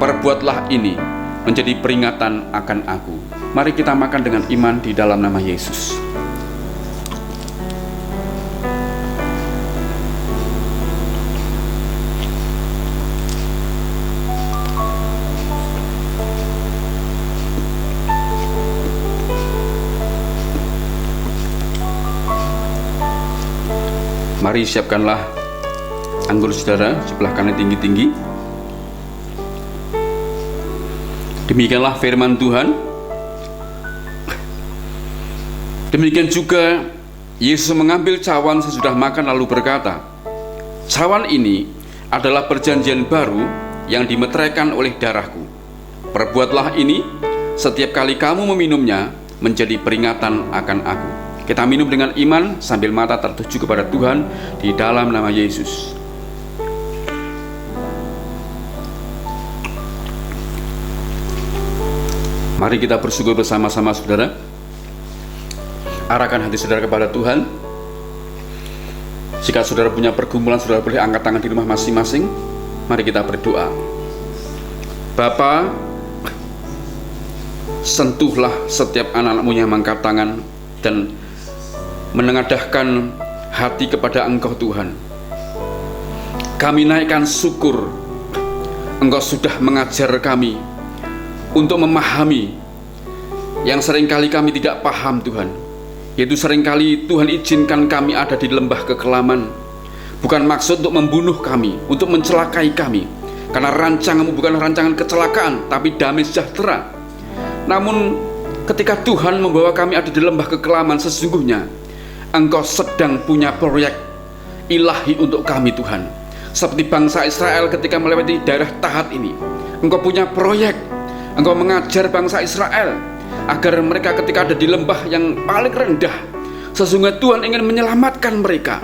perbuatlah ini menjadi peringatan akan aku. Mari kita makan dengan iman di dalam nama Yesus. Mari siapkanlah anggur saudara sebelah kanan tinggi-tinggi. Demikianlah firman Tuhan. Demikian juga Yesus mengambil cawan sesudah makan lalu berkata, cawan ini adalah perjanjian baru yang dimeteraikan oleh darahku. Perbuatlah ini setiap kali kamu meminumnya menjadi peringatan akan aku. Kita minum dengan iman sambil mata tertuju kepada Tuhan di dalam nama Yesus. Mari kita bersyukur bersama-sama saudara. Arahkan hati saudara kepada Tuhan. Jika saudara punya pergumulan, saudara boleh angkat tangan di rumah masing-masing. Mari kita berdoa. Bapa, sentuhlah setiap anak-anak-Mu yang mengangkat tangan dan menengadahkan hati kepada Engkau Tuhan. Kami naikkan syukur, Engkau sudah mengajar kami untuk memahami yang seringkali kami tidak paham Tuhan, yaitu seringkali Tuhan izinkan kami ada di lembah kekelaman, bukan maksud untuk membunuh kami, untuk mencelakai kami, karena rancangan-Mu bukan rancangan kecelakaan, tapi damai sejahtera. Namun ketika Tuhan membawa kami ada di lembah kekelaman, sesungguhnya Engkau sedang punya proyek ilahi untuk kami Tuhan. Seperti bangsa Israel ketika melewati daerah Tahat ini, Engkau punya proyek. Engkau mengajar bangsa Israel agar mereka ketika ada di lembah yang paling rendah, sesungguhnya Tuhan ingin menyelamatkan mereka.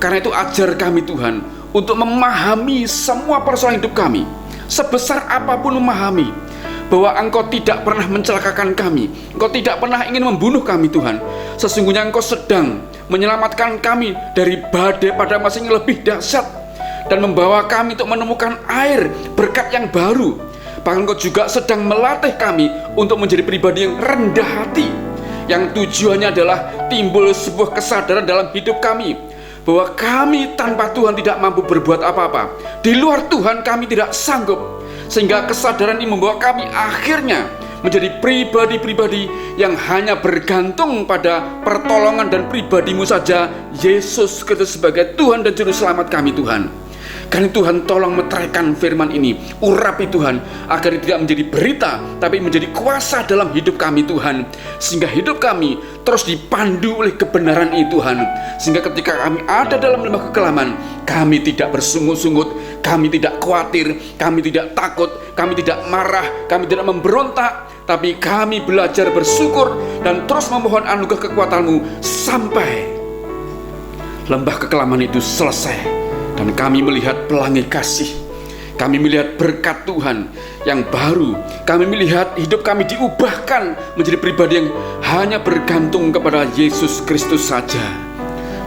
Karena itu ajar kami Tuhan untuk memahami semua persoalan hidup kami, sebesar apapun memahami bahwa Engkau tidak pernah mencelakakan kami, Engkau tidak pernah ingin membunuh kami Tuhan. Sesungguhnya Engkau sedang menyelamatkan kami dari badai pada masa yang lebih dahsyat, dan membawa kami untuk menemukan air berkat yang baru. Bahkan Engkau juga sedang melatih kami untuk menjadi pribadi yang rendah hati, yang tujuannya adalah timbul sebuah kesadaran dalam hidup kami bahwa kami tanpa Tuhan tidak mampu berbuat apa-apa. Di luar Tuhan kami tidak sanggup. Sehingga kesadaran ini membawa kami akhirnya menjadi pribadi-pribadi yang hanya bergantung pada pertolongan dan pribadi-Mu saja, Yesus Kristus sebagai Tuhan dan Juru Selamat kami Tuhan. Karena Tuhan tolong meteraikan firman ini, urapi Tuhan, agar tidak menjadi berita, tapi menjadi kuasa dalam hidup kami Tuhan. Sehingga hidup kami terus dipandu oleh kebenaran ini Tuhan. Sehingga ketika kami ada dalam lembah kekelaman, kami tidak bersungut-sungut, kami tidak khawatir, kami tidak takut, kami tidak marah, kami tidak memberontak, tapi kami belajar bersyukur dan terus memohon anugerah kekuatan-Mu sampai lembah kekelaman itu selesai. Dan kami melihat pelangi kasih, kami melihat berkat Tuhan yang baru, kami melihat hidup kami diubahkan menjadi pribadi yang hanya bergantung kepada Yesus Kristus saja.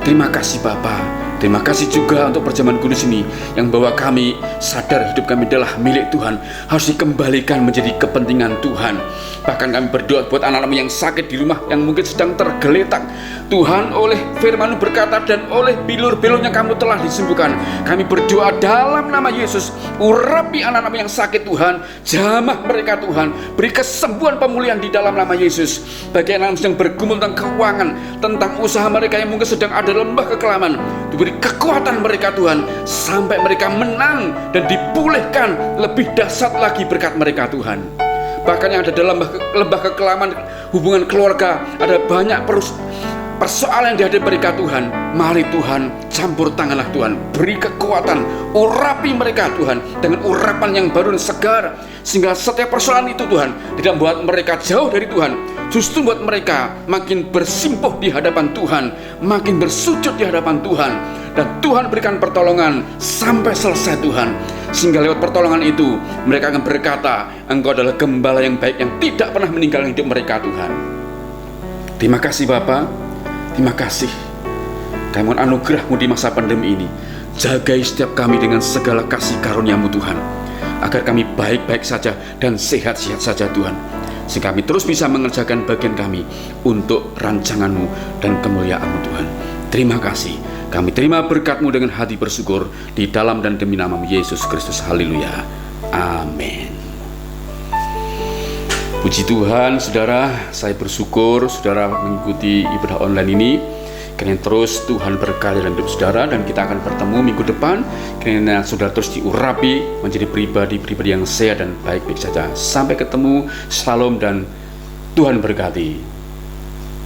Terima kasih Bapa. Terima kasih juga untuk perjamuan kudus ini yang bawa kami sadar hidup kami adalah milik Tuhan, harus dikembalikan menjadi kepentingan Tuhan. Bahkan kami berdoa buat anak-anak yang sakit di rumah, yang mungkin sedang tergeletak. Tuhan, oleh firman-Mu berkata dan oleh bilur-bilurnya kamu telah disembuhkan. Kami berdoa dalam nama Yesus, urapi anak-anak yang sakit Tuhan, jamah mereka Tuhan, beri kesembuhan pemulihan di dalam nama Yesus. Bagi anak-anak yang sedang bergumul tentang keuangan, tentang usaha mereka yang mungkin sedang ada lembah kekelaman, diberi kekuatan mereka Tuhan, sampai mereka menang dan dipulihkan lebih dahsyat lagi berkat mereka Tuhan. Bahkan yang ada dalam lembah kekelaman hubungan keluarga, ada banyak persoalan yang dihadapi mereka Tuhan. Mari Tuhan, campur tanganlah Tuhan, beri kekuatan, urapi mereka Tuhan dengan urapan yang baru dan segar, sehingga setiap persoalan itu Tuhan tidak membuat mereka jauh dari Tuhan, justru membuat mereka makin bersimpuh di hadapan Tuhan, makin bersujud di hadapan Tuhan, dan Tuhan berikan pertolongan sampai selesai Tuhan. Sehingga lewat pertolongan itu mereka akan berkata, Engkau adalah gembala yang baik yang tidak pernah meninggalkan hidup mereka Tuhan. Terima kasih Bapa, terima kasih. Kami mohon anugerah-Mu di masa pandemi ini. Jagai setiap kami dengan segala kasih karunia-Mu Tuhan, agar kami baik-baik saja dan sehat-sehat saja Tuhan, sehingga kami terus bisa mengerjakan bagian kami untuk rancangan-Mu dan kemuliaan-Mu Tuhan. Terima kasih. Kami terima berkat-Mu dengan hati bersyukur di dalam dan demi nama Yesus Kristus. Haleluya. Amin. Puji Tuhan, saudara, saya bersyukur saudara mengikuti ibadah online ini. Kiranya terus Tuhan berkarya dalam hidup saudara, dan kita akan bertemu minggu depan. Kiranya saudara terus diurapi menjadi pribadi-pribadi yang sehat dan baik-baik saja. Sampai ketemu, shalom dan Tuhan berkati.